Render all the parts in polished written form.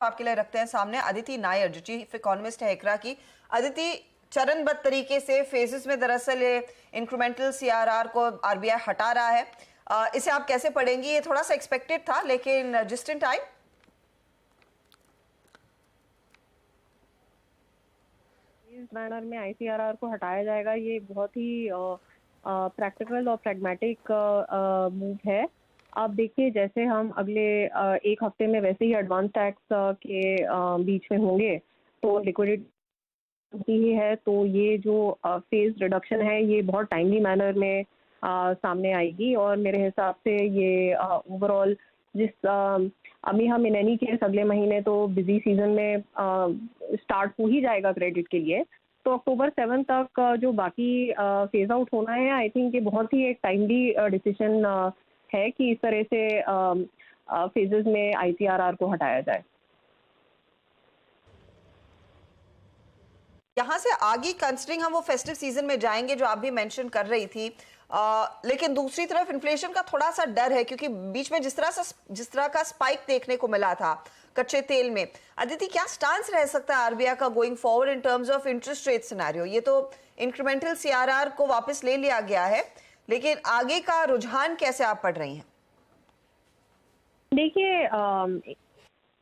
आपके लिए रखते हैं सामने अदिति नायर, जो चीफ इकोनॉमिस्ट है इकरा की। अदिति, चरणबद्ध तरीके से फेजेस में दरअसल ये इंक्रीमेंटल सीआरआर को आरबीआई हटा रहा है। इसे आप कैसे पढ़ेंगी? ये थोड़ा सा एक्सपेक्टेड था, लेकिन जस्ट इन टाइम। इस बैनर में आईसीआरआर को हटाया जाएगा, ये बहुत ही प्रैक्टिकल और प्रैग्मेटिक मूव है। आप देखिए, जैसे हम अगले एक हफ्ते में वैसे ही एडवांस टैक्स के बीच में होंगे, तो लिक्विडिटी ही है, तो ये जो फेज रिडक्शन है ये बहुत टाइमली मैनर में सामने आएगी। और मेरे हिसाब से ये ओवरऑल जिस अभी हम इन एनी केस अगले महीने तो बिजी सीजन में स्टार्ट हो ही जाएगा क्रेडिट के लिए, तो अक्टूबर 7 तक जो बाकी फेज आउट होना है, आई थिंक ये बहुत ही एक टाइमली डिसीजन है कि इस तरह से फेजेस में आईसीआरआर को हटाया जाए। यहाँ से आगे कंसिडरिंग हम वो फेस्टिव सीजन में जाएंगे जो आप भी मेंशन कर रही थी, लेकिन दूसरी तरफ इन्फ्लेशन का थोड़ा सा डर है, क्योंकि बीच में जिस तरह का स्पाइक देखने को मिला था कच्चे तेल में। अदिति, क्या स्टांस रह सकता है आरबीआई का going forward in terms of interest rate scenario? ये तो इंक्रीमेंटल सीआरआर को वापस ले लिया गया है, लेकिन आगे का रुझान कैसे आप पढ़ रही हैं? देखिए,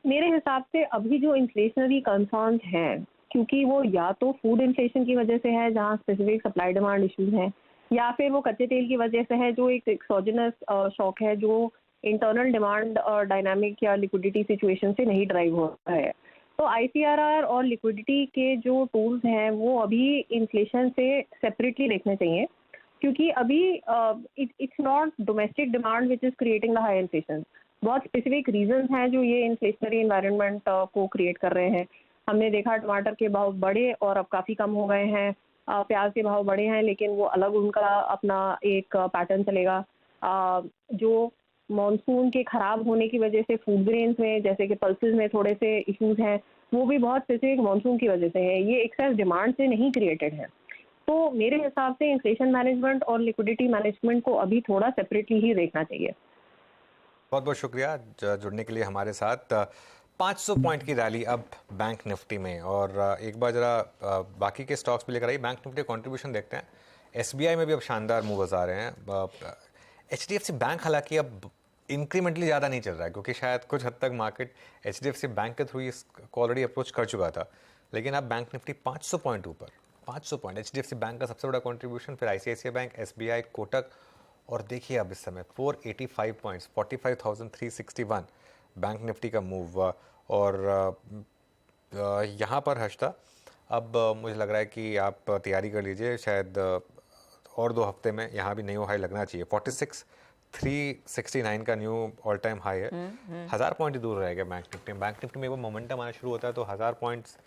मेरे हिसाब से अभी जो इन्फ्लेशनरी कंसर्न्स हैं, क्योंकि वो या तो फूड इन्फ्लेशन की वजह से है जहाँ स्पेसिफिक सप्लाई डिमांड इश्यूज हैं, या फिर वो कच्चे तेल की वजह से है जो एक एक्सोजेनस शॉक है जो इंटरनल डिमांड डायनामिक या लिक्विडिटी सिचुएशन से नहीं ड्राइव होता है। तो आईसीआरआर और लिक्विडिटी के जो टूल्स हैं वो अभी इन्फ्लेशन से सेपरेटली देखने चाहिए, क्योंकि अभी it's not domestic demand which is creating the high inflation. बहुत स्पेसिफिक रीजंस हैं जो ये इन्फ्लेशनरी एनवायरनमेंट को क्रिएट कर रहे हैं। हमने देखा टमाटर के भाव बढ़े और अब काफ़ी कम हो गए हैं, प्याज के भाव बढ़े हैं, लेकिन वो अलग उनका अपना एक पैटर्न चलेगा। जो मॉनसून के ख़राब होने की वजह से फूड ग्रेन्स में जैसे कि पल्सेस में थोड़े से इश्यूज हैं, वो भी बहुत स्पेसिफिक मॉनसून की वजह से है, ये एक्सेस डिमांड से नहीं क्रिएटेड है। तो मेरे हिसाब से इन्फ्लेशन मैनेजमेंट और लिक्विडिटी मैनेजमेंट को अभी थोड़ा सेपरेटली ही देखना चाहिए। बहुत बहुत शुक्रिया जुड़ने के लिए हमारे साथ। 500 पॉइंट की रैली अब बैंक निफ्टी में, और एक बार जरा बाकी के स्टॉक्स भी लेकर आई। बैंक निफ्टी कंट्रीब्यूशन देखते हैं। एसबीआई में भी अब शानदार मूव्स आ रहे हैं। एचडीएफसी बैंक हालांकि अब इंक्रीमेंटली ज़्यादा नहीं चल रहा है, क्योंकि शायद कुछ हद तक मार्केट एचडीएफसी बैंक के थ्रू इसको ऑलरेडी अप्रोच कर चुका था, लेकिन अब बैंक निफ्टी 500 पॉइंट ऊपर। 500 पॉइंट एचडीएफसी बैंक का सबसे बड़ा कंट्रीब्यूशन, फिर आईसीआईसीआई बैंक, एसबीआई, कोटक, और देखिए अब इस समय 485 पॉइंट्स, 45,361 बैंक निफ्टी का मूव। और यहाँ पर हर्षदा, अब मुझे लग रहा है कि आप तैयारी कर लीजिए, शायद और 2 हफ्ते में यहाँ भी न्यू हाई लगना चाहिए। 46,369 का न्यू ऑल टाइम हाई है। 1000 पॉइंट ही दूर रहेगा बैंक निफ्टी में। बैंक निफ्टी में वो मोमेंटम आना शुरू होता है तो 1000 पॉइंट्स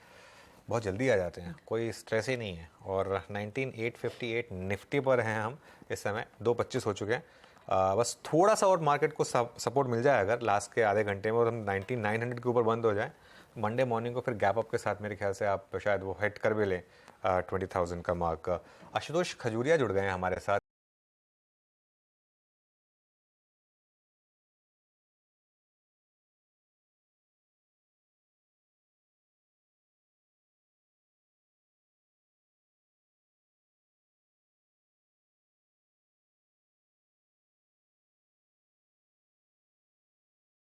बहुत जल्दी आ जाते हैं, कोई स्ट्रेस ही नहीं है। और 19,858 निफ्टी पर हैं हम इस समय, 2:25 हो चुके हैं। बस थोड़ा सा और मार्केट को सपोर्ट मिल जाए अगर लास्ट के आधे घंटे में, और हम 19,900 के ऊपर बंद हो जाए मंडे मॉर्निंग को, फिर गैप अप के साथ मेरे ख्याल से आप शायद वो हिट कर भी लें 20,000 का मार्क। आशुतोष खजूरिया जुड़ गए हैं हमारे साथ।